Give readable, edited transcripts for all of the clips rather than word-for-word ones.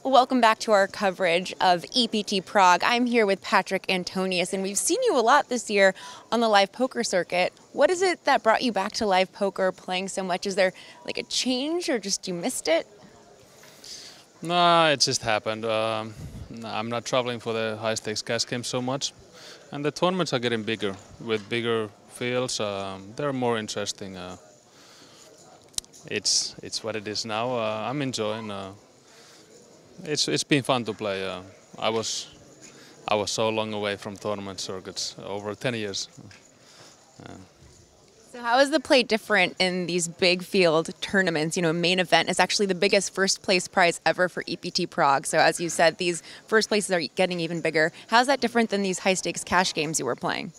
Welcome back to our coverage of EPT Prague. I'm here with Patrik Antonius, and we've seen you a lot this year on the live poker circuit. What is it that brought you back to live poker, playing so much? Is there like a change, or just you missed it? No, it just happened. I'm not traveling for the high-stakes cash games so much, and the tournaments are getting bigger with bigger fields. They're more interesting. It's what it is now. I'm enjoying. It's been fun to play. I was so long away from tournament circuits, over 10 years. So how is the play different in these big field tournaments? You know, main event is actually the biggest first place prize ever for EPT Prague. So as you said, these first places are getting even bigger. How's that different than these high stakes cash games you were playing?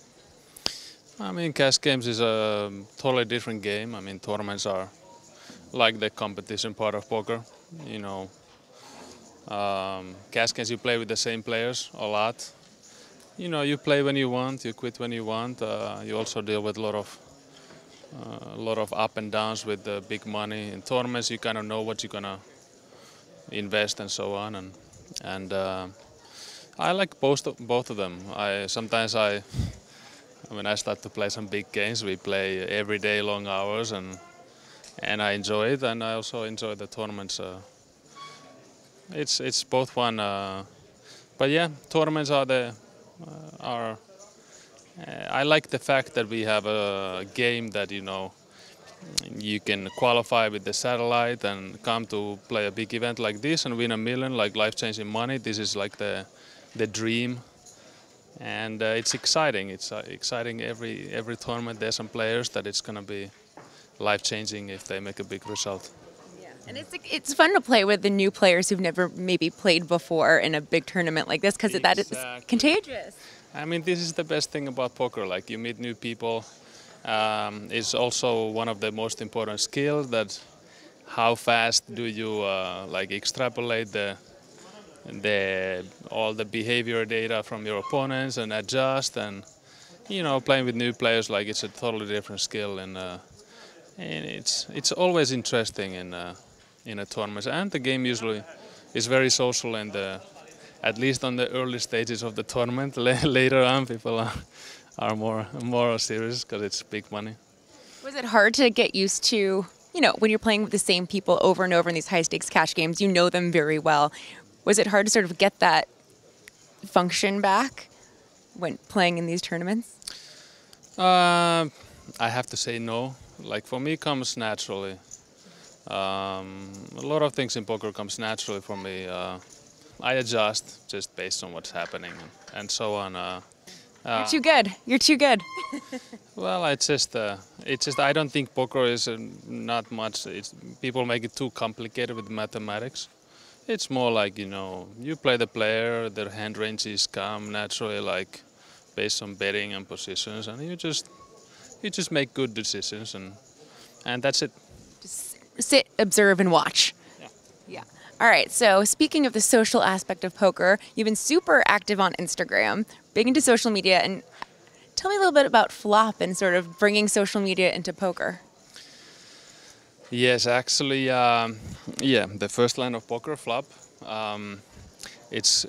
I mean, cash games is a totally different game. I mean, tournaments are like the competition part of poker. You know, cash games you play with the same players a lot. You know, you play when you want, you quit when you want. You also deal with a lot of up and downs with the big money. In tournaments, you kind of know what you're gonna invest and so on. And I like both of them. When I start to play some big games, we play every day, long hours, and I enjoy it. And I also enjoy the tournaments. It's both fun. But yeah, tournaments are. I like the fact that we have a game that, you know, you can qualify with the satellite and come to play a big event like this and win $1 million, like life-changing money. This is like the dream, and it's exciting. It's exciting every tournament. There's some players that it's gonna be life-changing if they make a big result. And it's fun to play with the new players who've never maybe played before in a big tournament like this, because that is contagious. I mean, this is the best thing about poker. Like, you meet new people. It's also one of the most important skills. That how fast do you like extrapolate all the behavior data from your opponents and adjust, and you know, playing with new players, like, it's a totally different skill, and it's always interesting in a tournament. And the game usually is very social, and at least on the early stages of the tournament. Later on, people are more serious because it's big money. Was it hard to get used to, you know, when you're playing with the same people over and over in these high stakes cash games, you know them very well. Was it hard to sort of get that function back when playing in these tournaments? I have to say no. Like, for me, it comes naturally. A lot of things in poker comes naturally for me. I adjust just based on what's happening and so on. You're too good. You're too good. Well, it's just I don't think poker is not much. People make it too complicated with mathematics. It's more like, you know, you play the player, their hand ranges come naturally, like based on betting and positions, and you just make good decisions, and that's it. Just sit, observe, and watch. Yeah. All right, so speaking of the social aspect of poker, you've been super active on Instagram, big into social media, and tell me a little bit about Flop and sort of bringing social media into poker. Yes, actually, the first line of poker, Flop, there's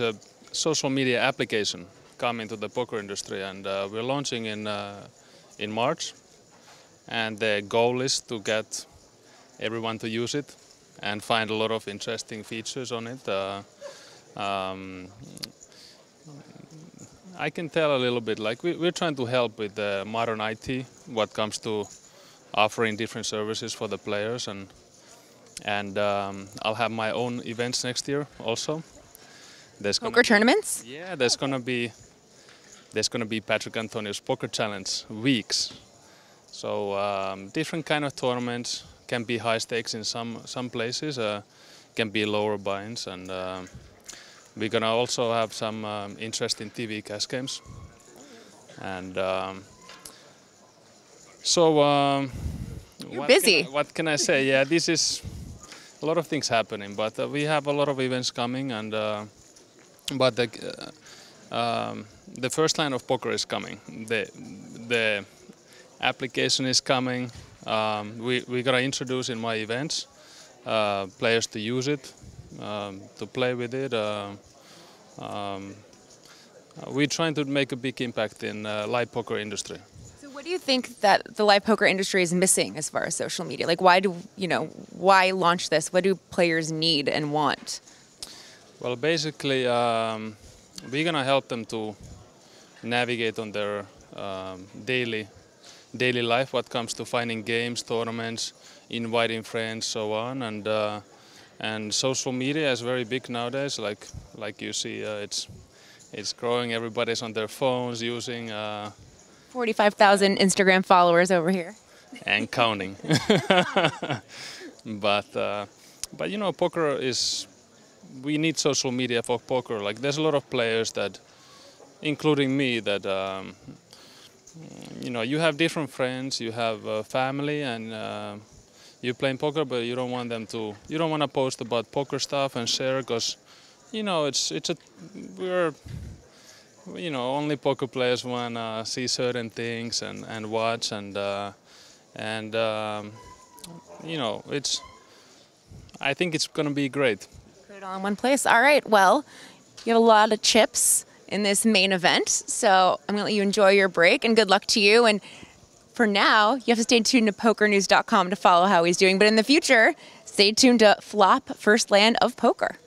a social media application coming to the poker industry, and we're launching in March, and the goal is to get everyone to use it and find a lot of interesting features on it. I can tell a little bit, like, we're trying to help with the modern IT, what comes to offering different services for the players, and I'll have my own events next year also. Poker tournaments? Yeah, there's gonna be Patrik Antonius Poker Challenge weeks. So different kind of tournaments. Can be high stakes in some places, can be lower buy-ins, and we're gonna also have some interesting TV cash games. And you're busy. What can I say? Yeah, this is a lot of things happening, but we have a lot of events coming, and but the first line of poker is coming. The application is coming. We're gonna introduce in my events players to use it, to play with it. We're trying to make a big impact in live poker industry. So what do you think that the live poker industry is missing as far as social media? Like why launch this? What do players need and want? Well, basically, we're gonna help them to navigate on their daily life. What comes to finding games, tournaments, inviting friends, so on, and social media is very big nowadays. Like you see, it's growing. Everybody's on their phones using. 45,000 Instagram followers over here. And counting. but you know, poker is. We need social media for poker. Like there's a lot of players that, including me, that you know, you have different friends, you have family, and you're playing poker, but you don't want them to. You don't want to post about poker stuff and share, because you know we're. You know, only poker players want to see certain things and watch and you know, I think it's going to be great. Put it all in one place. All right. Well, you have a lot of chips in this main event, so I'm going to let you enjoy your break and good luck to you. And for now, you have to stay tuned to PokerNews.com to follow how he's doing. But in the future, stay tuned to Flop First Land of Poker.